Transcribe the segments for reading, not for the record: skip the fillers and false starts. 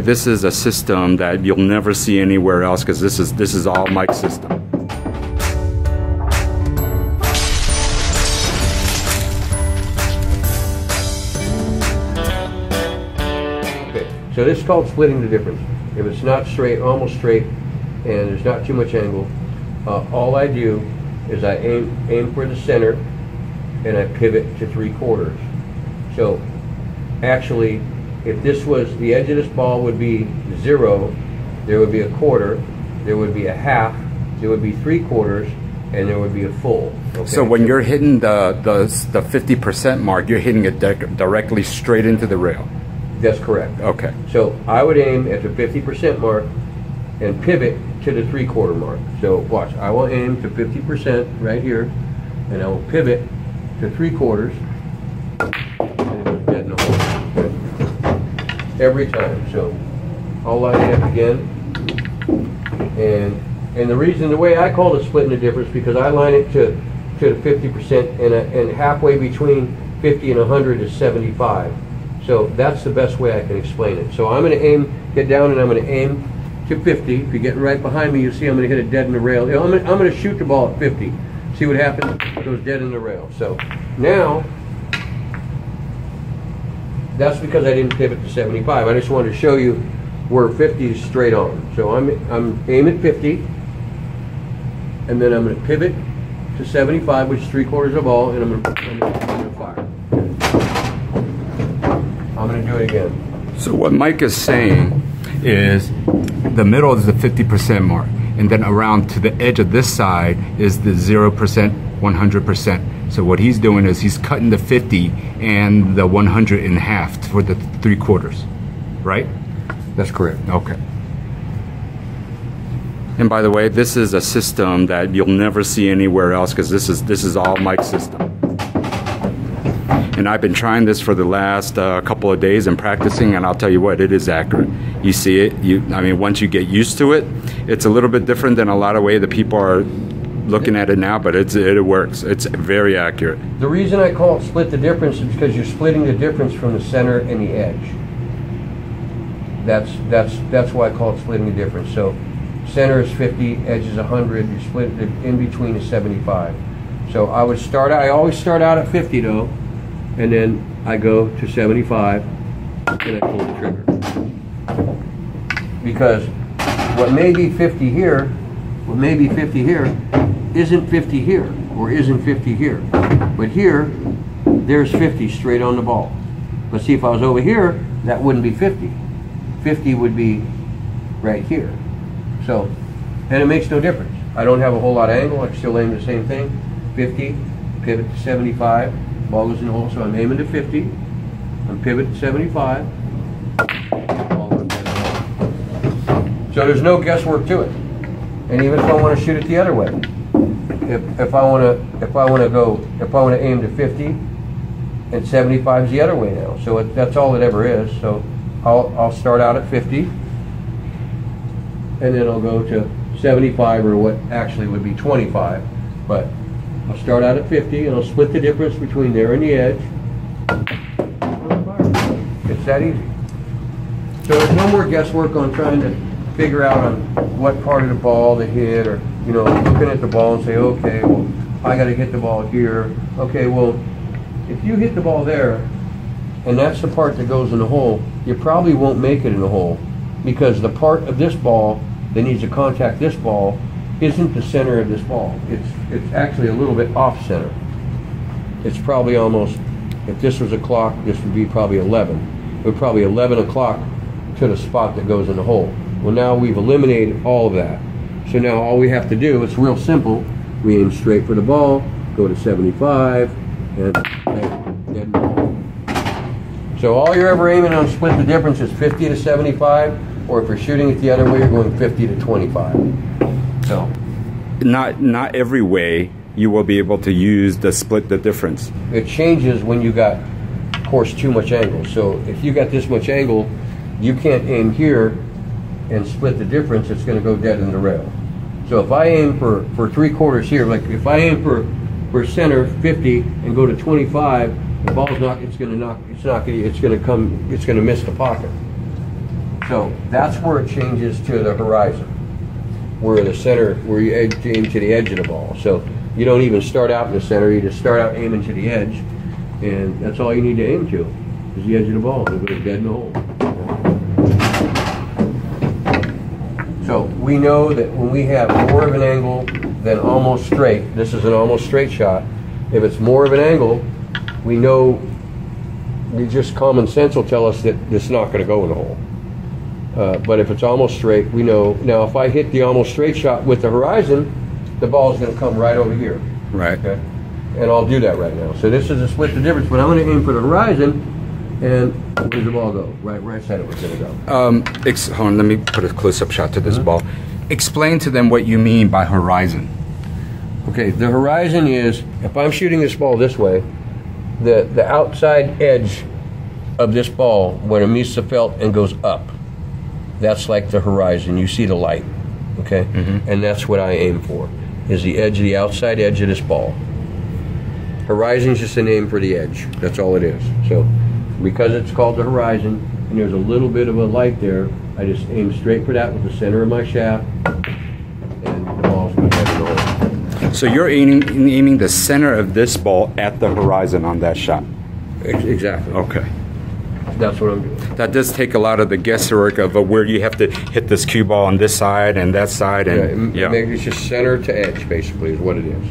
This is a system that you'll never see anywhere else because this is all mic system. Okay, so this is called splitting the difference. If it's not straight, almost straight, and there's not too much angle, all I do is I aim for the center and I pivot to 3/4. So actually, if this was, the edge of this ball would be 0, there would be a 1/4, there would be a 1/2, there would be 3/4, and there would be a full. Okay? So when you're hitting the 50% mark, you're hitting it directly straight into the rail. That's correct. Okay. So I would aim at the 50% mark and pivot to the 3/4 mark. So watch, I will aim to 50% right here, and I will pivot to 3/4, and it goes dead in the hole. Every time. So I'll line it up again, and the reason, the way I call it splitting the difference, because I line it to the 50%, and halfway between 50 and 100 is 75. So that's the best way I can explain it. So I'm going to aim, get down, and I'm going to aim to 50. If you're getting right behind me, you'll see I'm going to hit it dead in the rail. You know, I'm going to shoot the ball at 50. See what happens? It goes dead in the rail. So now, that's because I didn't pivot to 75. I just wanted to show you where 50 is straight on. So I'm aiming at 50, and then I'm going to pivot to 75, which is 3/4 of the ball, and I'm going to fire. I'm going to do it again. So what Mike is saying is the middle is the 50% mark, and then around to the edge of this side is the 0%, 100%. So what he's doing is he's cutting the 50 and the 100 in half for the 3/4, right? That's correct. Okay. And by the way, this is a system that you'll never see anywhere else because this is all mic system. And I've been trying this for the last couple of days and practicing, and I'll tell you what, it is accurate. You see it. I mean, once you get used to it, it's a little bit different than a lot of way that people are looking at it now, but it works. It's very accurate. The reason I call it split the difference is because you're splitting the difference from the center and the edge. That's why I call it splitting the difference. So center is 50, edge is 100. You split it in between is 75. So I would start out. I always start out at 50 though, and then I go to 75, and I pull the trigger. Because what may be 50 here, isn't 50 here, or isn't 50 here. But here, there's 50 straight on the ball. But see, if I was over here, that wouldn't be 50. 50 would be right here. So, and it makes no difference. I don't have a whole lot of angle. I can still aim the same thing. 50, pivot to 75. Ball goes in the hole, so I'm aiming to 50. I'm pivot to 75. Ball goes in the hole. So there's no guesswork to it. And even if I want to shoot it the other way, if I want to aim to 50, and 75 is the other way now. So that's all it ever is. So I'll start out at 50, and then I'll go to 75, or what actually would be 25. But I'll start out at 50, and I'll split the difference between there and the edge. It's that easy. So there's no more guesswork on trying to figure out on what part of the ball to hit, or looking at the ball and say, okay, well, I got to hit the ball here. Okay, well, if you hit the ball there, and that's the part that goes in the hole, you probably won't make it in the hole, because the part of this ball that needs to contact this ball isn't the center of this ball. It's actually a little bit off center. It's probably almost, if this was a clock, this would be probably 11. It would probably 11 o'clock to the spot that goes in the hole. Well, now we've eliminated all of that. So now all we have to do, it's real simple. We aim straight for the ball, go to 75, and dead in the hole. So all you're ever aiming on split the difference is 50 to 75, or if you're shooting it the other way, you're going 50 to 25. So not every way you will be able to use the split the difference. It changes when you got, of course, too much angle. So if you got this much angle, you can't aim here and split the difference. It's going to go dead in the rail. So if I aim for 3/4 here, like if I aim for center 50 and go to 25, the ball's not. It's going to miss the pocket. So that's where it changes to the horizon, where the center, where you aim to the edge of the ball. So you don't even start out in the center, you just start out aiming to the edge, and that's all you need to aim to, is the edge of the ball. It goes dead in the hole. So we know that when we have more of an angle than almost straight, this is an almost straight shot, if it's more of an angle, we know, just common sense will tell us that it's not going to go in the hole. But if it's almost straight, we know. Now, if I hit the almost straight shot with the horizon, the ball is going to come right over here. Right. Okay? And I'll do that right now. So this is a split the difference, but I'm going to aim for the horizon, and where does the ball go? Right side it was going to go. Hold on, let me put a close-up shot to this ball. Explain to them what you mean by horizon. Okay, the horizon is, if I'm shooting this ball this way, the outside edge of this ball, when it meets the felt and goes up, that's like the horizon. You see the light, okay? And that's what I aim for, is the edge, the outside edge of this ball. Horizon's just a name for the edge. That's all it is. So because it's called the horizon, and there's a little bit of a light there, I just aim straight for that with the center of my shaft, and the ball's going to head it over. So you're aiming the center of this ball at the horizon on that shot? Exactly. Okay. That's what I'm doing. That does take a lot of the guesswork of where you have to hit this cue ball on this side and that side. And It's just center to edge, basically, is what it is.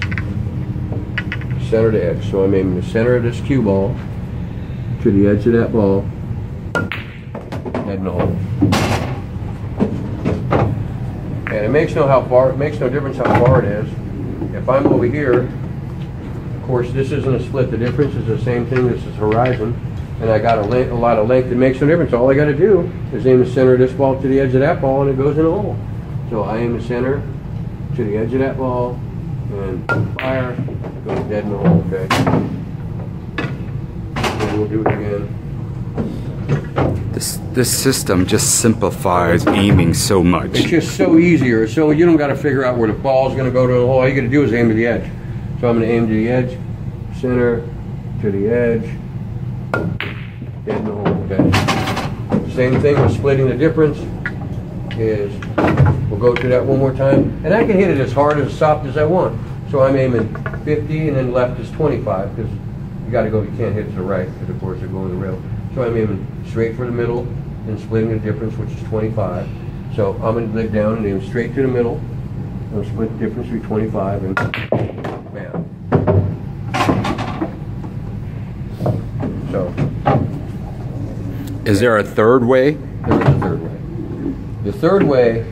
Center to edge. So I'm aiming the center of this cue ball to the edge of that ball, head in the hole. And it makes no difference how far it is. If I'm over here, of course, this isn't a split the difference. It's the same thing. This is horizon. And I got a lot of length. It makes no difference. All I got to do is aim the center of this ball to the edge of that ball, and it goes in the hole. So I aim the center to the edge of that ball, and fire, it goes dead in the hole, okay? And we'll do it again. This system just simplifies aiming so much. It's just so easier. So you don't got to figure out where the ball's going to go to the hole. All you got to do is aim to the edge. So I'm going to aim to the edge, center to the edge, dead in the hole, okay? Same thing with splitting the difference is, we'll go through that one more time. And I can hit it as hard, as soft as I want. So I'm aiming 50 and then left is 25, because you got to go, you can't hit to the right, because of course they're going the rail. So I'm aiming straight for the middle and splitting the difference, which is 25. So I'm going to lay down and aim straight to the middle and split the difference between 25 and bam. So. Is there a third way? There is a third way. The third way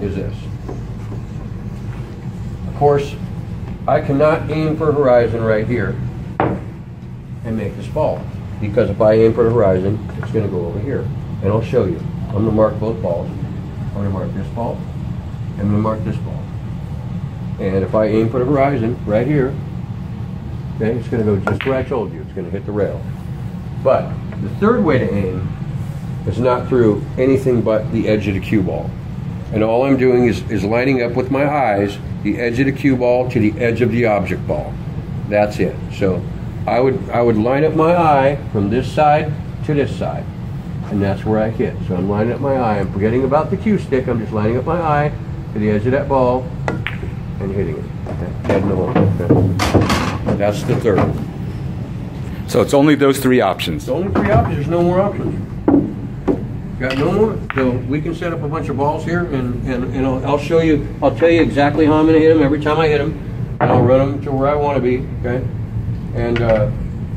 is this. Of course, I cannot aim for horizon right here and make this ball. Because if I aim for the horizon, it's going to go over here. And I'll show you. I'm going to mark both balls. I'm going to mark this ball. I'm going to mark this ball. And if I aim for the horizon right here, okay, it's going to go just where I told you. It's going to hit the rail. But the third way to aim is not through anything but the edge of the cue ball. And all I'm doing is lining up with my eyes the edge of the cue ball to the edge of the object ball. That's it. So I would line up my eye from this side to this side, and that's where I hit. So I'm lining up my eye. I'm forgetting about the cue stick. I'm just lining up my eye to the edge of that ball and hitting it. Okay. Head in the hole. Okay. That's the third. So it's only those three options. It's only three options. There's no more options. Got no more. So we can set up a bunch of balls here, and I'll show you. I'll tell you exactly how I'm going to hit them every time I hit them, and I'll run them to where I want to be. Okay. And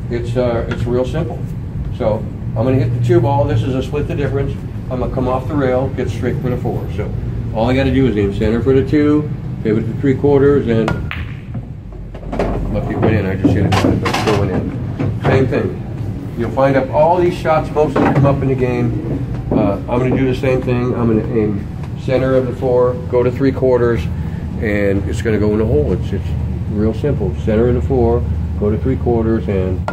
it's real simple. So I'm going to hit the 2 ball. This is a split the difference. I'm going to come off the rail, get straight for the 4. So all I got to do is aim center for the 2, pivot to 3/4, and lucky it went in. I just hit it, but it's going in. Same thing. You'll find up all these shots, most of them come up in the game. I'm going to do the same thing. I'm going to aim center of the 4, go to 3/4, and it's going to go in the hole. It's real simple. Center of the 4. Go to 3/4 and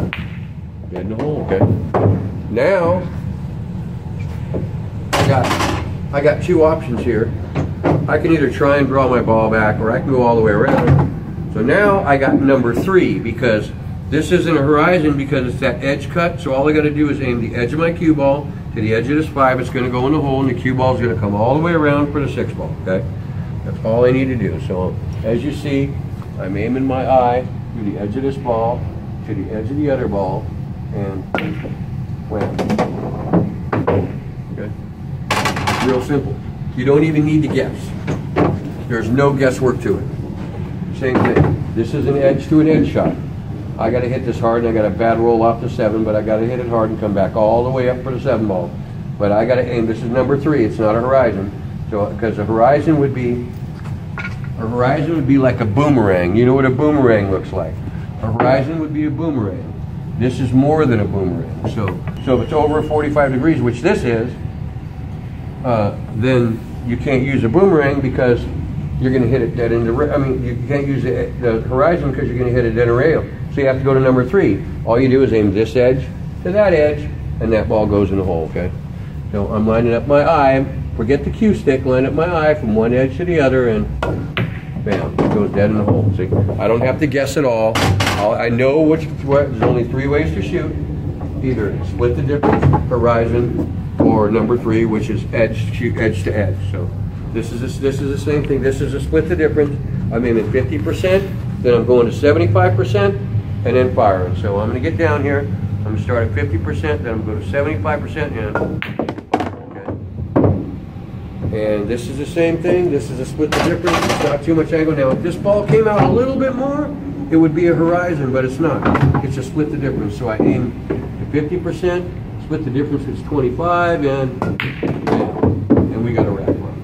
dead in the hole, okay? Now, I got 2 options here. I can either try and draw my ball back, or I can go all the way around. So now I got number 3, because this isn't a horizon because it's that edge cut. So all I got to do is aim the edge of my cue ball to the edge of this 5, it's going to go in the hole, and the cue ball is going to come all the way around for the 6 ball, okay? That's all I need to do. So as you see, I'm aiming my eye to the edge of this ball, to the edge of the other ball, and wham. Okay? Real simple. You don't even need to guess. There's no guesswork to it. Same thing. This is an edge to an edge shot. I got to hit this hard, and I got a bad roll off the 7, but I got to hit it hard and come back all the way up for the 7 ball. But I got to aim. This is number 3. It's not a horizon. So, because a horizon would be like a boomerang. You know what a boomerang looks like. A horizon would be a boomerang. This is more than a boomerang. So if it's over 45 degrees, which this is, then you can't use a boomerang because you're going to hit it dead in the. I mean, you can't use the horizon because you're going to hit it dead in rail. So you have to go to number 3. All you do is aim this edge to that edge, and that ball goes in the hole. Okay. So I'm lining up my eye. Forget the cue stick. Line up my eye from one edge to the other, and bam, it goes dead in the hole. See, I don't have to guess at all. I know there's only 3 ways to shoot. Either split the difference, horizon, or number 3, which is edge to edge. So this is the same thing. This is a split the difference. I'm aiming 50%, then I'm going to 75%, and then firing. So I'm going to get down here. I'm going to start at 50%, then I'm going to go to 75%, and and this is the same thing. This is a split the difference. It's not too much angle. Now, if this ball came out a little bit more, it would be a horizon, but it's not. It's a split the difference. So I aim to 50%, split the difference is 25, and we got a rack one.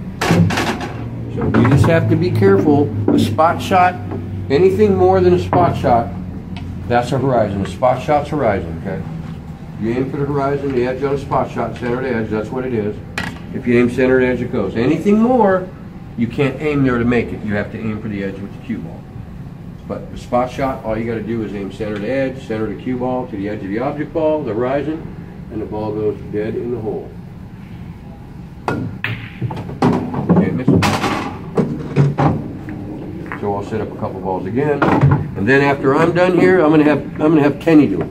So you just have to be careful. A spot shot, anything more than a spot shot, that's a horizon. A spot shot's horizon, okay? You aim for the horizon, the edge on a spot shot, center to edge, that's what it is. If you aim center to edge, it goes. Anything more, you can't aim there to make it. You have to aim for the edge with the cue ball. But the spot shot, all you got to do is aim center to edge, center to cue ball, to the edge of the object ball, the horizon, and the ball goes dead in the hole. Can't miss it. So I'll set up a couple balls again, and then after I'm done here, I'm gonna have Kenny do it,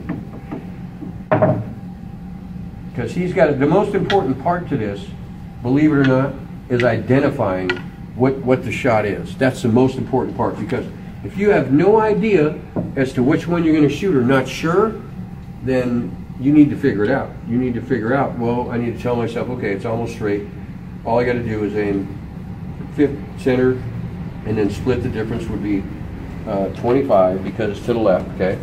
because he's got the most important part to this. Believe it or not, is identifying what the shot is. That's the most important part, because if you have no idea as to which one you're going to shoot or not sure, then you need to figure it out. You need to figure out, well, I need to tell myself, okay, it's almost straight. All I got to do is aim 5th center, and then split the difference would be 25 because it's to the left, okay?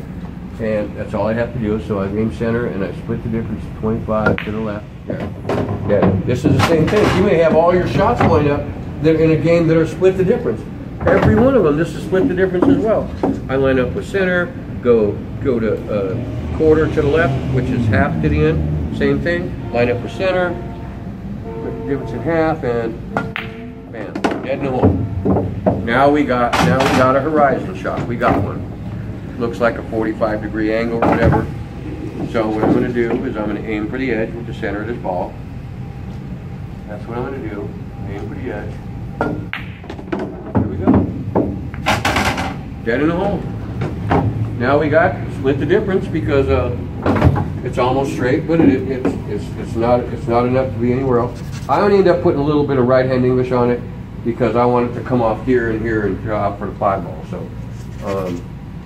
And that's all I have to do. So I aim center and I split the difference 25 to the left. Yeah. This is the same thing. You may have all your shots lined up that in a game that are split the difference. Every one of them, this is split the difference as well. I line up with center, go to quarter to the left, which is half to the end. Same thing. Line up with center, split the difference in half, and bam, dead in the hole. Now we got a horizon shot. We got one. Looks like a 45-degree angle or whatever. So what I'm going to do is I'm going to aim for the edge with the center of this ball. That's what I'm going to do. Aim for the edge. Here we go. Dead in the hole. Now we got split the difference because it's almost straight, but it's not enough to be anywhere else. I only end up putting a little bit of right-hand English on it because I want it to come off here and here and drop for the 5 ball. So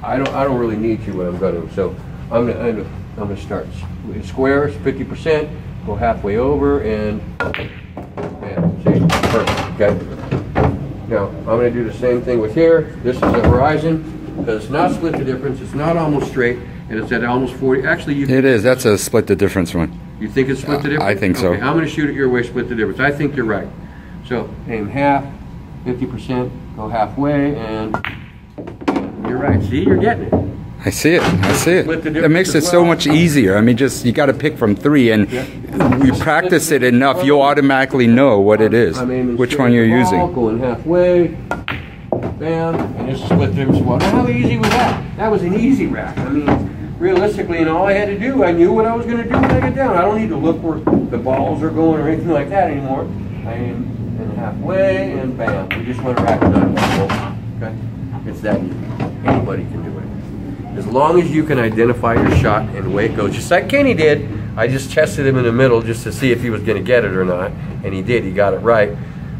I don't really need to, but I'm going to. So I'm gonna start square, 50%, go halfway over, and see, perfect. Okay. Now I'm gonna do the same thing with here. This is a horizon because it's not split the difference. It's not almost straight, and it's at almost 40. Actually, it is. That's a split the difference one. You think it's split the difference? I think so. Okay, I'm gonna shoot it your way, split the difference. I think you're right. So aim half, 50%, go halfway, and you're right. See, you're getting it. I see it. I see it. It makes it so much easier. I mean, just you got to pick from 3, and you practice it enough, you'll automatically know what it is, which one you're using. Going halfway, bam, and just split the difference. Now, how easy was that? That was an easy rack. I mean, realistically, and all I had to do, I knew what I was going to do when I get down. I don't need to look where the balls are going or anything like that anymore. I aim and halfway, and bam, we just went rack 9. Okay, it's that easy. Anybody can do it. As long as you can identify your shot and the way it goes, just like Kenny did. I just tested him in the middle just to see if he was going to get it or not, and he did. He got it right.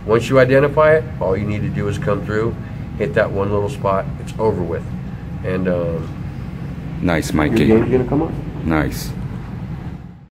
Once you identify it, all you need to do is come through, hit that one little spot. It's over with. And nice, your Mikey. game's going to come up. Nice.